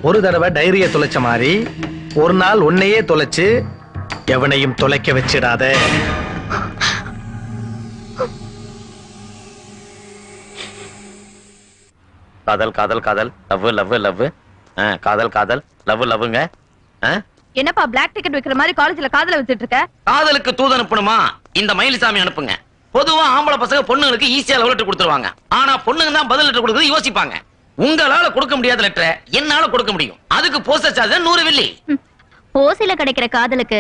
ஒரு தடவை டைரிய தொலைச்ச மாதிரி ஒரு நாள் உன்னையே தொலைச்சு எவனையும் தொலைக்க வச்சிடாத. காதல் காதல் காதல் லவ் லவ் லவ் காதல் காதல் லவ் லவ்ங்க. என்னப்பா பிளாக் டிக்கெட் வைக்கிற மாதிரி காலேஜ்ல காதல வித்துட்டு இருக்க? காதலுக்கு தூது அனுப்பணுமா? இந்த மயில்சாமி அனுப்புங்க. பொதுவா ஆம்பளை பசங்க பொண்ணுங்களுக்கு ஈஸியா லவ் லெட்டர் கொடுத்துருவாங்க. ஆனா பொண்ணுங்க தான் பதில் லெட்டர் கொடுக்குறது யோசிப்பாங்க. உங்களால கொடுக்க முடியாத லெட்டரை என்னால கொடுக்க முடியும். அதுக்கு போஸ்டர் சார்ஜ் 100 வெள்ளி. ஓசில கிடைக்கிற காதலுக்கு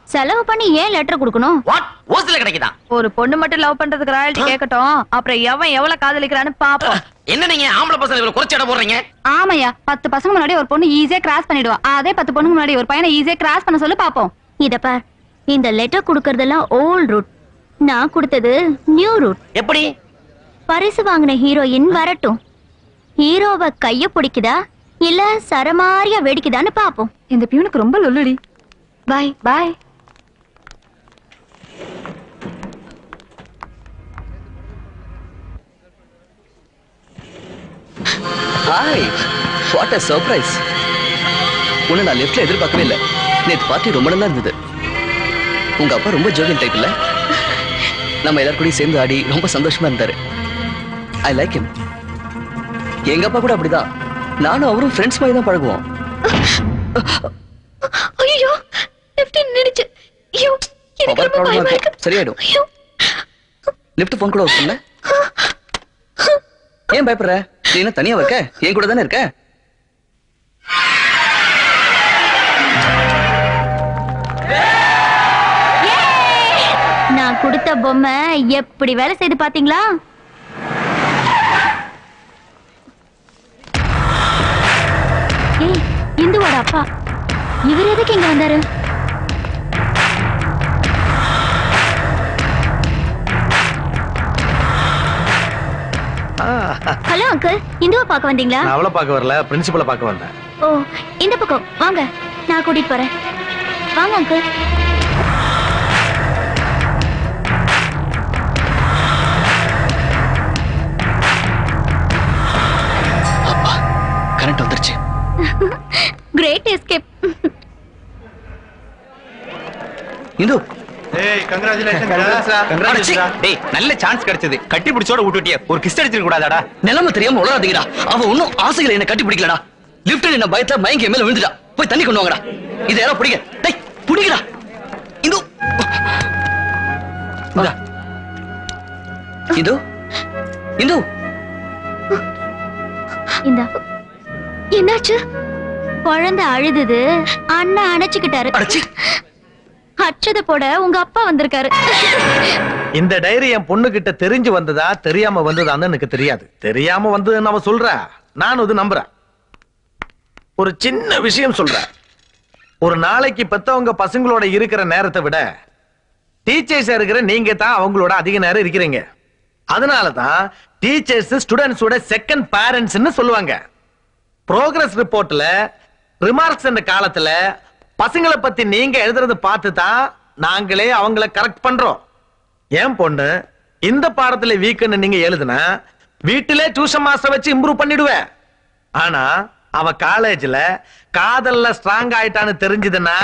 செலவு பண்ணி ஏன் லெட்டர் கொடுக்கணும்? வாட்? ஓசில கிடைக்குதா? ஒரு பொண்ணு மட்டும் லவ் பண்றதுக்கு ராயல்டி கேட்கட்டும். அப்புறம் எவன் எவ்வளவு காதலிக்கிறான்னு பாப்போம். என்ன நீங்க ஆம்பளை பசங்க இவ்வளவு குறைச்சு இடம் போடுறீங்க? ஆமையா, 10 பசங்க முன்னாடி ஒரு பொண்ணு ஈஸியா கிராஸ் பண்ணிடுவா. அதே 10 பொண்ணுக்கு முன்னாடி ஒரு பையனை ஈஸியா கிராஸ் பண்ண சொல்லி பாப்போம். இத பார், இந்த லெட்டர் குடுக்கறதெல்லாம் ஓல்ட் ரூட். நான் கொடுத்தது நியூ ரூட். எப்படி? பரிசு வாங்கின ஹீரோயின் வரட்டும். ஹீரோவை கைய பிடிக்குதா இல்ல சரமாரியா வெடிக்குதான்னு பாப்போம். இந்த பியூனுக்கு ரொம்ப லொல்லுடி. Bye bye. Hi, what a surprise. உன்னை நான் லெஃப்ட்ல எதிர்பார்க்கவே இல்லை. நேற்று பார்ட்டி ரொம்ப நல்லா இருந்தது. உங்க அப்பா ரொம்ப ஜோவியல் டைப் இல்ல? நம்ம எல்லாரும் கூட சேர்ந்து ஆடி ரொம்ப சந்தோஷமா இருந்தாரு. I like him. எங்க அப்பா கூட அப்படிதான். நானும் அவரும் ஃப்ரெண்ட்ஸ் மாதிரி தான் பழகுவோம். ஐயோ, லெஃப்ட் நின்னுச்சு. ஐயோ, எனக்கு ரொம்ப பயமா இருக்கு. சரியாயிடும். லிஃப்ட் ஃபோன் கூட வச்சுல. ஏன் பயப்படுற? நீ என்ன தனியா இருக்க? என் கூட தானே இருக்க. நான் கொடுத்த பொம்மை எப்படி வேலை செய்து பாத்தீங்களா? ஏய், இந்துவோட அப்பா. இவர் எதுக்கு இங்க வந்தாரு? ஹலோ அங்கிள், இந்துவை பார்க்க வந்தீங்களா? நான் அவளை பார்க்க வரல, பிரின்சிபலை பார்க்க வந்தேன். ஓ, இந்த பக்கம் வாங்க, நான் கூட்டிட்டு போறேன். வாங்க அங்கிள். அப்பா, கரண்ட் வந்துருச்சு. Great escape. இந்து, ஏய் கங்க்ராச்சுலேஷன்ஸ். டேய், நல்ல சான்ஸ் கிடைச்சது. கட்டி பிடிச்சோட விட்டுட்டியே. ஒரு கிஸ் அடிச்சிர கூடாதாடா? நிலைமை தெரியாம உளறாதீங்கடா. அவ ஒன்னும் ஆசைகளை என்ன கட்டி பிடிக்கலடா. லிஃப்ட்ல என்ன பயத்துல மயங்கி மேல விழுந்துடா. போய் தண்ணி கொண்டு வாங்கடா. இத யாரோ பிடிங்க. டேய், பிடிங்கடா. இந்து, இந்து, இந்து. இந்த என்னாச்சு? குழந்தை அழுதுது, அண்ணா அணைச்சுக்கிட்டாரு. அடச்சி, அச்சத போட உங்க அப்பா வந்திருக்காரு. இந்த டைரி என் பொண்ணு கிட்ட தெரிஞ்சு வந்ததா தெரியாம வந்ததான்னு எனக்கு தெரியாது. தெரியாம வந்ததுன்னு அவ சொல்ற, நானும் இது நம்புறேன். ஒரு சின்ன விஷயம் சொல்றேன். ஒரு நாளைக்கு பெத்தவங்க பசங்களோட இருக்கிற நேரத்தை விட டீச்சர்ஸ் இருக்கிற நீங்க தான் அவங்களோட அதிக நேரம் இருக்கிறீங்க. அதனாலதான் டீச்சர்ஸ் ஸ்டூடெண்ட்ஸோட செகண்ட் பேரண்ட்ஸ்னு சொல்லுவாங்க. ப்ரோக்ரஸ் ரிப்போர்ட்ல ரிமார்க்ஸ் என்ற காலத்துல பசங்களை பத்தி நீங்க எழுதுறது பார்த்து தான் நாங்களே அவங்கள கரெக்ட் பண்றோம். ஏன் பொண்ணு இந்த பாடத்துல வீக்குன்னு நீங்க எழுதுனா வீட்டிலே டியூஷன் மாஸ்டர் வச்சு இம்ப்ரூவ் பண்ணிடுவேன். ஆனா அவ காலேஜ்ல காதல்ல ஸ்ட்ராங் ஆயிட்டான்னு தெரிஞ்சதுன்னா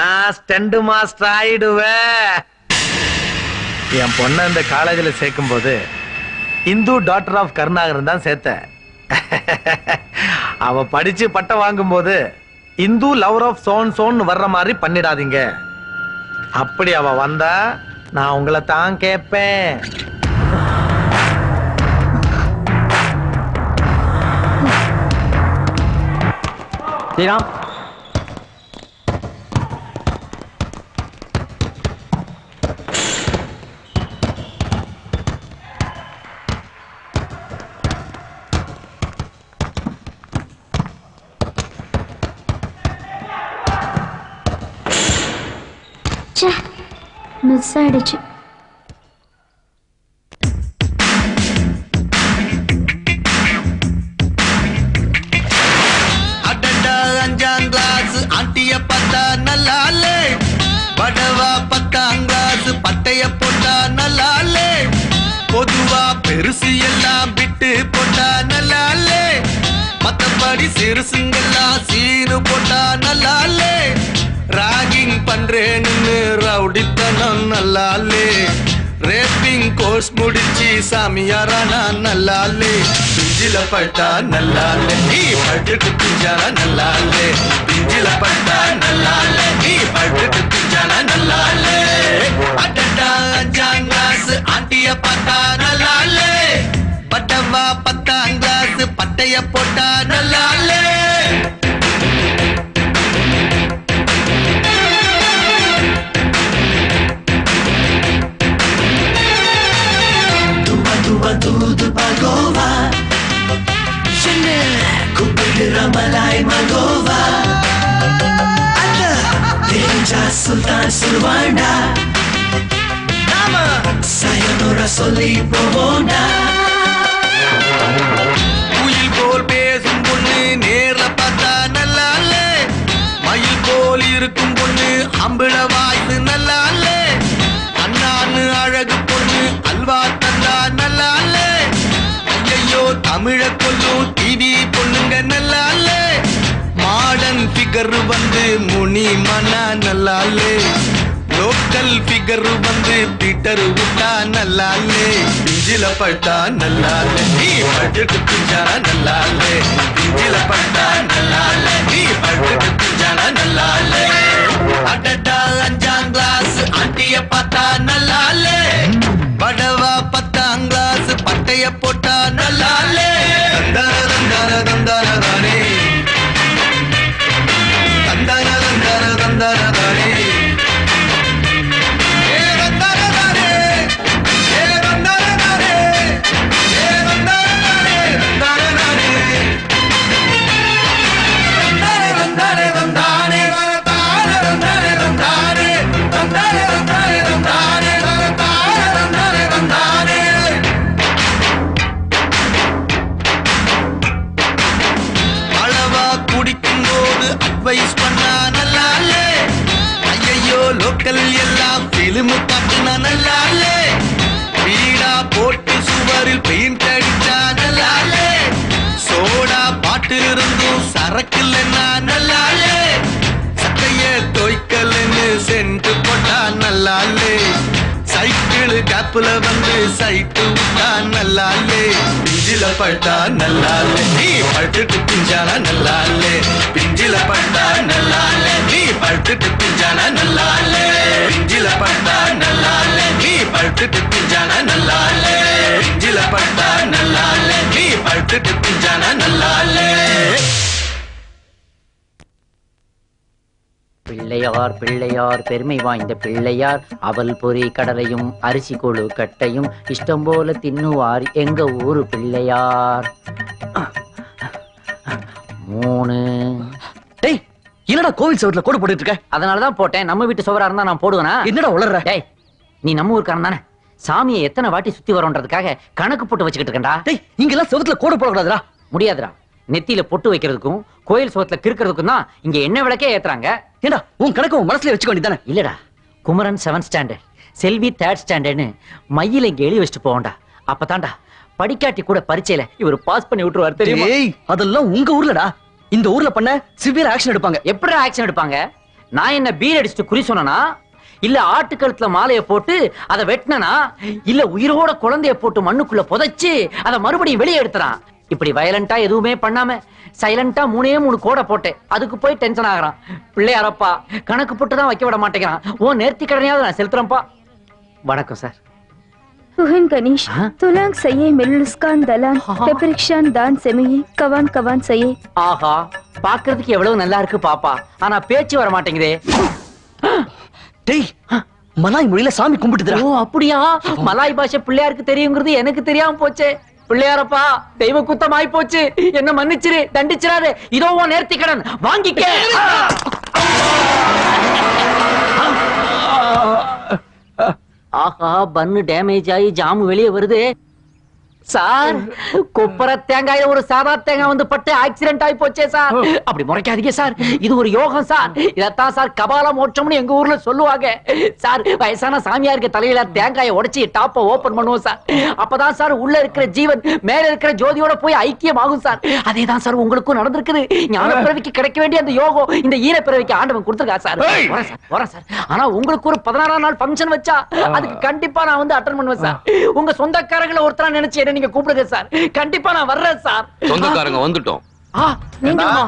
நான் ஸ்டெண்ட் மாஸ்டர் ஆயிடுவேன். என் பொண்ண இந்த காலேஜ்ல சேர்க்கும் போது இந்து டாக்டர் ஆஃப் கருணாகரன் தான் சேர்த்த. அவ படிச்சு பட்டம் வாங்கும் போது இந்து லவர் ஆஃப் சோன் சோன் வர்ற மாதிரி பண்ணிடாதீங்க. அப்படி அவ வந்தா நான் உங்களை தான் கேட்பேன். ஸ்ரீராம், மிஸ் ஆயிடுச்சு. அஞ்சாம் கிளாஸ் ஆண்டிய பார்த்தா நல்லாலே, படவா 10ஆம் கிளாஸ் பட்டைய போட்டா நல்லாலே, பொதுவா பெருசு எல்லாம் விட்டு போட்டா நல்லாலே, மத்தபடி முன்னாடி சிறுசுங்கெல்லாம் சீனு போட்டா நல்லாலே ராகிங் பண்றேன்னு ரவுடித்தனம் நல்லாலே ரேப்பிங் கோர்ஸ் முடிச்சு சாமியாரானா நல்லாலே பிஞ்சில பட்டா நல்லாலே நீ பட்டுட்டு பிஞ்சானா நல்லாலே பிஞ்சில பட்டா நல்லாலே நீ பட்டுட்டு பிஞ்சானா நல்லாலே அட்டா 5ஆம் கிளாஸ் ஆண்டிய பார்த்தா நல்லாலே பட்டவா 10ஆம் கிளாஸ் பட்டைய போட்டா நல்லாலே தூது பகோவா கூப்பிடுற மலாய் மகோவா தெரிஞ்சா சுல்தான் சொல்வாண்டா சயனோர சொல்லி போவோண்டா குயில் போல் பேசும் பொண்ணு நேர்ல பார்த்தா நல்லாலே மயில் போல் இருக்கும் பொண்ணு அம்பிள வாய்ப்பு நல்லாலே அண்ணான்னு அழகு பொண்ணு அல்வா தந்தா நல்லாலே ஐயோ தமிழ கொல்லும் டிவி பொண்ணுங்க நல்லாலே மாடர்ன் ஃபிகர் வந்து முனி மனா நல்லாலே லோக்கல் ஃபிகர் வந்து பீட்டர் விட்டா நல்லாலே பிஞ்சில பட்டா நல்லாலே நீ பட்டுட்டு பிஞ்சானா நல்லாலே பிஞ்சில பட்டா நல்லாலே நீ பட்டுட்டு பிஞ்சானா நல்லாலே அடடா 5ஆம் கிளாஸ் ஆண்டிய பார்த்தா நல்லாலே படவா 10ஆம் கிளாஸ் பட்டைய போட்டா நல்லாலே தந்தார தந்தார தந்தார தானே தந்தார தந்தார தந்தார தானே அட்வைஸ் பண்ணா நல்லாலே ஐயோ லோக்கல் எல்லாம் பிலிம் காட்டுனா நல்லாலே வீடா போட்டு சுவரில் பெயிண்ட் அடிச்சா நல்லாலே சோடா பாட்டில் இருந்தும் சரக்கு இல்லைன்னா நல்லாலே சட்டைய தோய்க்கல்னு சென்று போட்டா நல்லாலே சைக்கிள் கேப்ல வந்து சைட்டு விட்டா நல்லாலே பிஞ்சில பட்டா நல்லாலே நீ பட்டுட்டு பிஞ்சானா நல்லாலே பிஞ்சில பட்டா நல்லாலே நீ பட்டுட்டு பிஞ்சானா நல்லாலே பிஞ்சில பட்டா நல்லாலே நீ பட்டுட்டு பிஞ்சானா நல்லாலே பிஞ்சில பட்டா நல்லாலே நீ பட்டுட்டு பிஞ்சானா நல்லாலே பிள்ளையார் பிள்ளையார் பெருமை வாய்ந்த பிள்ளையார் அவல் பொறி கடலையும் அரிசி கொழு கட்டையும் இஷ்டம் போல தின்னுவார் எங்க ஊரு பிள்ளையார் 3 டேய் என்னடா கோவில் சவுத்துல கோடு போட்டுட்டு இருக்க? அதனாலதான் போட்டேன். நம்ம வீட்டு சுவரா இருந்தா நான் போடுவேனா? என்னடா உளறற? டேய் நீ நம்ம ஊருக்காரன் தானே? சாமியை எத்தனை வாட்டி சுத்தி வரோன்றதுக்காக கணக்கு போட்டு வச்சுக்கிட்டு இருக்கேன்டா. டேய் இங்க எல்லாம் சவுத்துல கோடு போடக்கூடாதுடா. முடியாதுடா. நெத்தியில பொட்டு வைக்கிறதுக்கும் கோயில் சுவத்துல கிறுக்கிறதுக்கும் தான் இங்க என்ன விளக்கே ஏத்துறாங்க. ஏண்டா உன் கணக்கு உன் மனசுல வச்சுக்க வேண்டியதானே? இல்லடா, குமரன் 7th ஸ்டாண்டர்ட், செல்வி 3rd ஸ்டாண்டர்ட்னு மையில இங்க எழுதி வச்சுட்டு போவோம்டா. அப்பதான்டா படிக்காட்டி கூட பரீட்சையில இவர் பாஸ் பண்ணி விட்டுருவார் தெரியுமா? ஏய் அதெல்லாம் உங்க ஊர்லடா. இந்த ஊர்ல பண்ண சிவியர் ஆக்ஷன் எடுப்பாங்க. எப்படி ஆக்ஷன் எடுப்பாங்க? நான் என்ன பீர் அடிச்சுட்டு குறி சொன்னா, இல்ல ஆட்டுக்கழுத்துல மாலைய போட்டு அதை வெட்டினா, இல்ல உயிரோட குழந்தைய போட்டு மண்ணுக்குள்ள புதைச்சு அதை மறுபடியும் வெளியே எடுத்துறான். இப்படி வயலண்டா எதுவுமே பண்ணாம சைலண்டா 3 கோடை போட்டேன். அதுக்கு போய் டென்ஷன் ஆகுறான். பிள்ளையாரப்பா கணக்கு போட்டு தான் வைக்க விட மாட்டேங்கிறான். ஓ நேர்த்தி கடனையாவது நான் செலுத்துறேன்ப்பா. வணக்கம் sir. Tuhan Ganesh, tulang saya meluluskan dalam peperiksaan dan semai kawan-kawan saya. ஆஹா பாக்குறதுக்கு எவ்வளவு நல்லா இருக்கு பாப்பா, ஆனா பேச்சு வர மாட்டேங்குதே. டேய் மலாய் மொழியில சாமி கும்பிட்டுதுடா. ஓ அப்படியா? மலாய் பாஷை பிள்ளையாருக்கு தெரியுங்கிறது எனக்கு தெரியாம போச்சே. பிள்ளையாரப்பா தெய்வ குத்தமாய் போச்சு, என்ன மன்னிச்சிரு, தண்டிச்சிராரு. இதோ நேர்த்தி கடன் வாங்கிக்க. ஆஹா பன்னு டேமேஜ் ஆகி ஜாமு வெளியே வருது. சார் கொப்பர தேங்காயில ஒரு சாதா தேங்காய் வந்து பட்டு ஆக்சிடென்ட் ஆகி போச்சே சார். அப்படி முறைக்காதீங்க சார், இது ஒரு யோகம் சார். இதத்தான் சார் கபால மோட்சம்னு எங்க ஊர்ல சொல்லுவாங்க சார். வயசான சாமியாருக்கு தலையில தேங்காயை உடைச்சி டாப்ப ஓபன் பண்ணுவோம் சார். அப்பதான் சார் உள்ள இருக்கிற ஜீவன் மேல இருக்கிற ஜோதியோட போய் ஐக்கியமாகும் சார். அதேதான் சார் உங்களுக்கும் நடந்திருக்குது. ஞான பிறவிக்கு கிடைக்க வேண்டிய அந்த யோகம் இந்த ஈர பிறவிக்கு ஆண்டவன் கொடுத்திருக்கா சார். வரேன் சார். ஆனா உங்களுக்கு ஒரு 16ஆம் நாள் ஃபங்க்ஷன் வச்சா அதுக்கு கண்டிப்பா நான் வந்து அட்டெண்ட் பண்ணுவேன் சார். உங்க சொந்தக்காரங்களை ஒருத்தரா நினைச்சு நீங்க கூப்பிடுங்க சார். கண்டிப்பா நான் வர்றேன் சார். சொந்தக்காரங்க வந்துட்டோம். நீங்களுமா?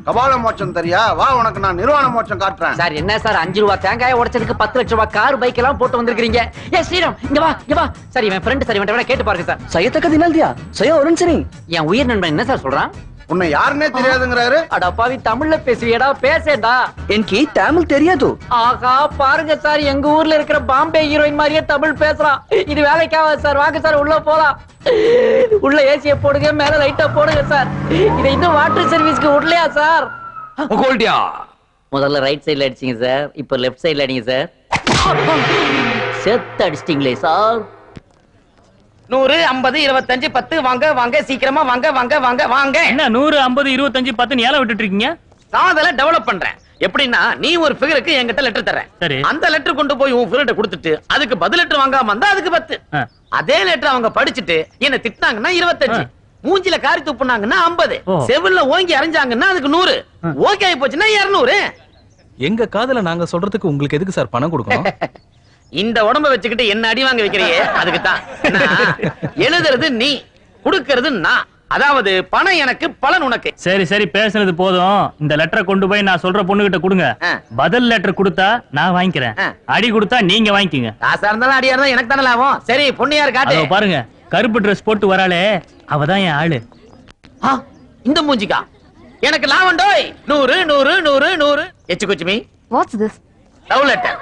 கபால மோட்சம் தெரியா? வா, உனக்கு நான் நிர்வாண மோட்சம் காட்டுறேன். சார் என்ன சார் 5 ரூபாய் தேங்காயை உடைச்சதுக்கு 10 லட்சம் ரூபாய் கார் பைக் எல்லாம் போட்டு வந்திருக்கீங்க. ஏ ஸ்ரீராம் இங்க வா, இங்க வா. சார் இவன் ஃப்ரெண்ட் சார், இவன்ட்ட வேணா கேட்டு பாருங்க சார். சையத்தக்க தினால் தியா சையா அருண் சிங். என் உயிர் நண்பன் என்ன சார் சொல்றான்? உன்னை யாருன்னே தெரியாதுங்கிறாரு. அடப்பாவி தமிழ்ல பேசுவியடா, பேசேடா. எனக்கு தமிழ் தெரியாது. ஆகா பாருங்க சார், எங்க ஊர்ல இருக்கிற பாம்பே ஹீரோயின் மாதிரியே தமிழ் பேசுறான். இது வேலைக்காவது சார். வாங்க சார் உள்ள போலாம். உள்ள ஏசிய போடுங்க, மேல லைட்டா போடுங்க சார். இதை இன்னும் வாட்டர் சர்வீஸ்க்கு விடலையா சார்? முதல்ல ரைட் சைடுல அடிச்சீங்க சார், இப்ப லெஃப்ட் சைடுல அடிங்க சார். செத்து அடிச்சிட்டீங்களே சார். 100, 50, 25, 10 வாங்க வாங்க சீக்கிரமா வாங்க வாங்க வாங்க வாங்க. என்ன 100, 50, 25, 10 ஏல விட்டுட்டு இருக்கீங்க? காதல டெவலப் பண்றேன். எப்படின்னா நீ ஒரு ஃபிகருக்கு என்கிட்ட லெட்டர் தரேன். சரி. அந்த லெட்டர் கொண்டு போய் உன் ஃபிகர்ட்ட கொடுத்துட்டு அதுக்கு பதில் லெட்டர் வாங்காம வந்தா அதுக்கு 10. அதே லெட்டர் அவங்க படிச்சுட்டு என்ன திட்டினாங்கன்னா 25, மூஞ்சில காரி துப்புனாங்கன்னா 50, செவில்ல ஓங்கி அரைஞ்சாங்கன்னா அதுக்கு 100, ஓகே ஆயி போச்சுன்னா 200. எங்க காதல நாங்க சொல்றதுக்கு உங்களுக்கு எதுக்கு சார் பணம் கொடுக்கணும்? இந்த உடம்ப வச்சுக்கிட்டு என்ன அடி வாங்க வைக்கிறியே அதுக்கு தான். எழுதுறது நீ, கொடுக்கிறது நான். அதாவது பணம் எனக்கு, பலன் உனக்கு. சரி சரி பேசுனது போதும். இந்த லெட்டரை கொண்டு போய் நான் சொல்ற பொண்ணு கிட்ட கொடுங்க. பதில் லெட்டர் கொடுத்தா நான் வாங்கிக்கிறேன், அடி கொடுத்தா நீங்க வாங்கிக்கங்க. காசா இருந்தாலும் அடியா இருந்தாலும் எனக்கு தானே லாபம். சரி பொண்ணு யாரு காட்டு. பாருங்க கருப்பு டிரஸ் போட்டு வராளே அவதான் என் ஆளு. இந்த மூஞ்சிக்கா எனக்கு லாபம் டோய். 100 100 100 100. எச்சு குச்சுமி. What's this? Love letter.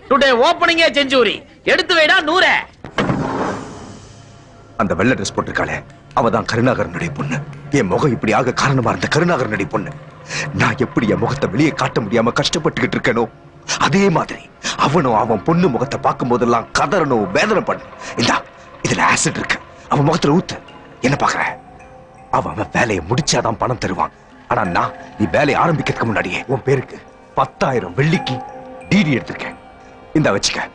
Today opening century. எடுத்து வைடா 100. அந்த வெள்ளை ட்ரெஸ் போட்டிருக்காளே அவதான் கருணாகரனுடைய பொண்ணு. என் முகம் இப்படி ஆக காரணமா இருந்த கருணாகரனுடைய பொண்ணு. நான் எப்படி என் முகத்தை வெளியே காட்ட முடியாம கஷ்டப்பட்டுக்கிட்டு இருக்கேனோ அதே மாதிரி அவனும் அவன் பொண்ணு முகத்தை பார்க்கும் போதெல்லாம் கதறணும், வேதனை பண்ணும். இந்தா இதுல ஆசிட் இருக்கு, அவன் முகத்துல ஊத்து. என்ன பாக்குற? அவன் வேலையை முடிச்சாதான் பணம் தருவான். ஆனா நான் நீ வேலையை ஆரம்பிக்கிறதுக்கு முன்னாடியே உன் பேருக்கு 10,000 வெள்ளிக்கு டிடி எடுத்திருக்கேன். இந்த வச்சுக்க,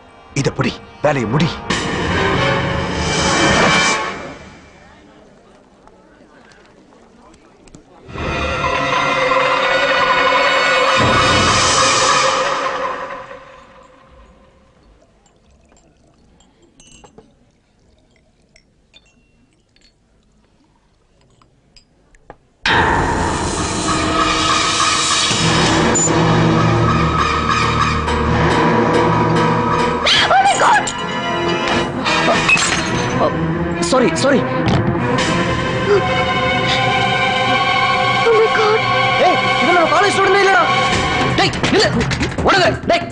இதப்படி வேலையை முடி. Sorry. Oh my God. Hey, இதெல்லாம் நம்ம காலேஜ் ஸ்டூடண்ட் இல்லடா. டேய், நில்லு. ஓடுங்க. டேய்.